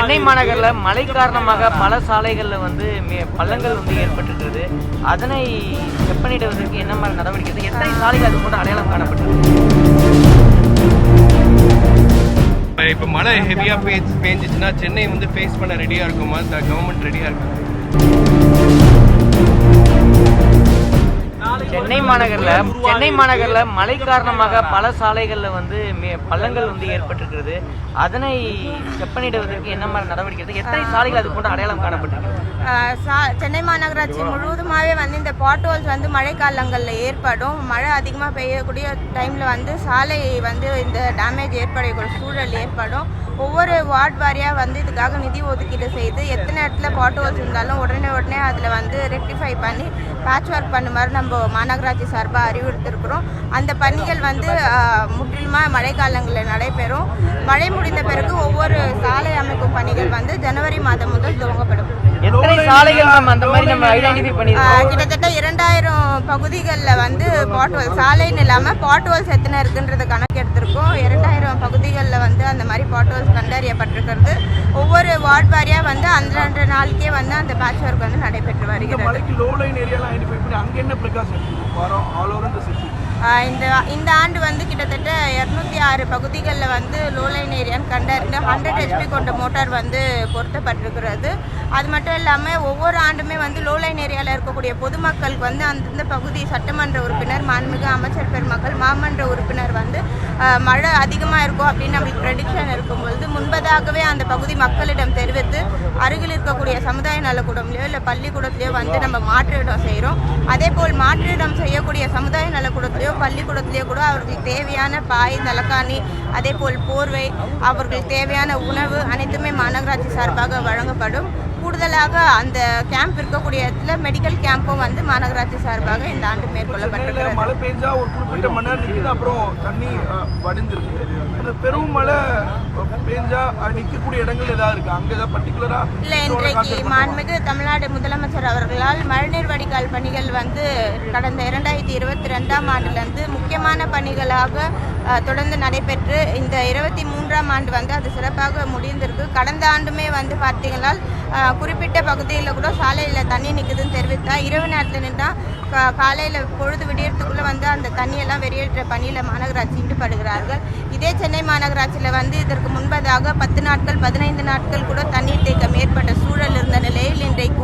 சென்னை மாநகரில் மழை காரணமாக பல சாலைகளில் வந்து பள்ளங்கள் வந்து ஏற்பட்டிருக்கிறது. அதனை செப்பனிடுவதற்கு என்ன மாதிரி நடவடிக்கை, எத்தனை சாலைகள் அது கூட அடையாளம் காணப்பட்டிருக்கு? இப்போ மழை ஹெவியாக பேஞ்சிச்சுன்னா சென்னை வந்து ஃபேஸ் பண்ண ரெடியாக இருக்குமா? கவர்மெண்ட் ரெடியாக இருக்கு? சென்னை மாநகரில் மழை காரணமாக பல சாலைகளில் வந்து பள்ளங்கள் வந்து ஏற்பட்டிருக்கிறது. அதனை செப்பனிடுவதற்கு என்ன மாதிரி நடவடிக்கை, எத்தனை சாலைகள் அது கூட அடையாளம் காணப்பட்டிருக்கு? சென்னை மாநகராட்சி முழுவதுமாகவே வந்து இந்த பாட்ஹோல்ஸ் வந்து மழைக்காலங்களில் ஏற்படும். மழை அதிகமாக பெய்யக்கூடிய டைமில் வந்து சாலை வந்து இந்த டேமேஜ் ஏற்படக்கூடிய சூழல் ஏற்படும். ஒவ்வொரு வார்டு வாரியாக வந்து இதுக்காக நிதி ஒதுக்கீடு செய்து எத்தனை இடத்துல பாட்ஹோல்ஸ் இருந்தாலும் உடனே அதில் வந்து ரெக்டிஃபை பண்ணி பேட்ச் ஒர்க் பண்ணுமாறு நம்ம மாநகராட்சி சார்பாக அறிவுறுத்திருக்கிறோம். அந்த பணிகள் வந்து முற்றிலுமாக மழைக்காலங்களில் நடைபெறும். மழை முடிந்த பிறகு ஒவ்வொரு சாலை அமைக்கும் பணிகள் வந்து ஜனவரி மாதம் முதல் துவங்கப்படும். எத்தனை சாலைகள் அந்த மாதிரி நம்ம ஐடென்டிஃபை பண்ணிருக்கோம்? கிட்டத்தட்ட 2000 பகுதிகளில் வந்து பாட்ஹோல்ஸ், சாலைன்னு இல்லாமல் பாட்ஹோல்ஸ் எத்தனை இருக்குன்றது கணக்கு எடுத்திருக்கோம். 2000 பகுதிகளில் வந்து அந்த மாதிரி பாட்ஹோல்ஸ் கண்டறியப்பட்டிருக்கிறது. ஒவ்வொரு வார்டு வாரியாக வந்து அன்றன்ற நாளுக்கே வந்து அந்த பேட்ச் ஒர்க் வந்து நடைபெற்று வருகிறது. இந்த ஆண்டு வந்து கிட்டத்தட்ட 206 பகுதிகளில் வந்து லோலைன் ஏரியான்னு கண்டறிந்து 100 HP கொண்ட மோட்டார் வந்து பொருத்தப்பட்டிருக்கிறது. அது மட்டும் இல்லாமல் ஒவ்வொரு ஆண்டுமே வந்து லோலைன் ஏரியாவில் இருக்கக்கூடிய பொதுமக்களுக்கு வந்து அந்தந்த பகுதி சட்டமன்ற உறுப்பினர், மாண்புமிகு அமைச்சர் பெருமக்கள், மாமன்ற உறுப்பினர் வந்து மழை அதிகமாக இருக்கும் அப்படின்னு நம்மளுக்கு ப்ரெடிக்ஷன் இருக்கும்பொழுது முன்பதாகவே அந்த பகுதி மக்களிடம் தெரிவித்து அருகில் இருக்கக்கூடிய சமுதாய நலக்கூடம்லையோ இல்லை பள்ளிக்கூடத்துலையோ வந்து நம்ம மாற்றிடம் செய்கிறோம். அதே போல் மாற்றிடம் செய்யக்கூடிய சமுதாய நலக்கூடத்துலையோ பள்ளிக்கூடத்திலேயே கூட அவர்களுக்கு தேவையான பாய், தலகாணி, அதே போல் போர்வை, அவர்களுக்கு தேவையான உணவு அனைத்துமே மாநகராட்சி சார்பாக வழங்கப்படும். கூடுதலாக அந்த கேம்ப் இருக்கக்கூடிய இடத்துல மெடிக்கல் கேம்பும் வந்து மாநகராட்சி சார்பாக இந்த ஆண்டு மேற்கொள்ளப்பட்டிருக்கிறது. மழை பெஞ்சா ஒரு குறிப்பிட்ட மணி நேரம் நிற்குது, அப்புறம் தண்ணி வடிஞ்சிருக்கு. அந்த பெரும் மழை பெஞ்சா நிற்கக்கூடிய இடங்கள் ஏதாவது இருக்கு அங்கே ஏதாவது பர்டிகுலரா? இல்லை, இன்றைக்கு மாண்புமிகு தமிழ்நாடு முதலமைச்சர் அவர்களால் மழைநீர் வடிகால் பணிகள் வந்து கடந்த 2022ஆம் ஆண்டிலிருந்து முக்கியமான பணிகளாக தொடர்ந்து நடைபெற்று இந்த 23ஆம் ஆண்டு வந்து அது சிறப்பாக முடிந்திருக்கு. கடந்த ஆண்டுமே வந்து பார்த்தீங்கன்னா குறிப்பிட்ட பகுதியில் கூட சாலையில் தண்ணி நிற்குதுன்னு தெரிவித்தால் இரவு நேரத்தில் நின்றால் காலையில் பொழுது விடியறதுக்குள்ளே வந்து அந்த தண்ணியெல்லாம் வெளியேற்ற பணியில் மாநகராட்சி ஈடுபடுகிறார்கள். இதே சென்னை மாநகராட்சியில் வந்து இதற்கு முன்பதாக 10 நாட்கள் 15 நாட்கள் கூட தண்ணீர் தேக்கம் ஏற்பட்ட சூழல் இருந்த நிலையில் இன்றைக்கு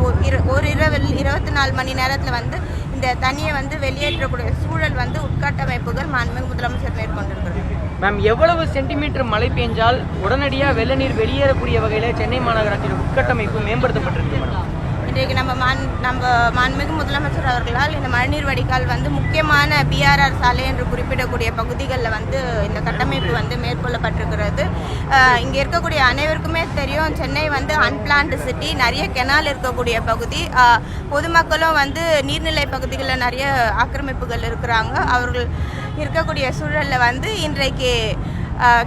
ஒரு இரவில் 24 மணி நேரத்தில் வந்து இந்த தண்ணியை வந்து வெளியேற்றக்கூடிய சூழல் வந்து உட்கட்டமைப்புகள் மாண்புமிகு முதலமைச்சர் மேற்கொண்டிருக்கிறார். மேம், எவ்வளவு சென்டிமீட்டர் மழை பெஞ்சால் உடனடியாக வெள்ள நீர் வெளியேறக்கூடிய வகையில் சென்னை மாநகராட்சியின் உட்கட்டமைப்பு மேம்படுத்தப்பட்டிருக்கு மேடம்? இன்றைக்கு நம்ம மாண்புமிகு முதலமைச்சர் அவர்களால் இந்த மழைநீர் வடிகால் வந்து முக்கியமான BRR சாலை என்று குறிப்பிடக்கூடிய பகுதிகளில் வந்து இந்த கட்டமைப்பு வந்து மேற்கொள்ளப்பட்டிருக்கிறது. இங்கே இருக்கக்கூடிய அனைவருக்குமே தெரியும், சென்னை வந்து அன்பிளான்டு சிட்டி, நிறைய கெனால் இருக்கக்கூடிய பகுதி. பொதுமக்களும் வந்து நீர்நிலை பகுதிகளில் நிறைய ஆக்கிரமிப்புகள் இருக்கிறாங்க. அவர்கள் இருக்கக்கூடிய சூழலில் வந்து இன்றைக்கு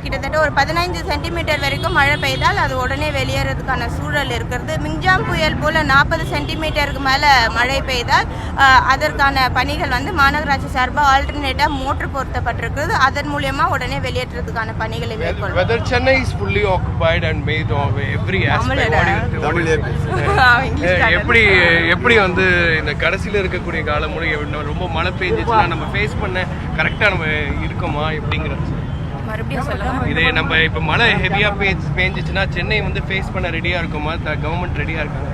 கிட்டத்தட்ட ஒரு 15 சென்டிமீட்டர் வரைக்கும் மழை பெய்தால் அது உடனே வெளியேறதுக்கான சூழல் இருக்கிறது. மிங்ஜாம் புயல் போல் 40 சென்டிமீட்டருக்கு மேலே மழை பெய்தால் அதற்கான பணிகள் வந்து மாநகராட்சி சார்பாக ஆல்டர்னேட்டாக மோட்டர் பொருத்தப்பட்டிருக்கிறது. அதன் மூலியமாக உடனே வெளியேற்றதுக்கான பணிகளை மேற்கொள்ளும். எப்படி வந்து இந்த கடைசியில் இருக்கக்கூடிய காலம் முடிய ரொம்ப மழை பெய்ஞ்சிச்சுன்னா நம்ம ஃபேஸ் பண்ண கரெக்டாக நம்ம இருக்கோமா எப்படிங்கிறது இதே நம்ம இப்போ மழை ஹெவியாக பேஞ்சிச்சுன்னா சென்னை வந்து ஃபேஸ் பண்ண ரெடியாக இருக்குமா? கவர்மெண்ட் ரெடியாக இருக்காங்க?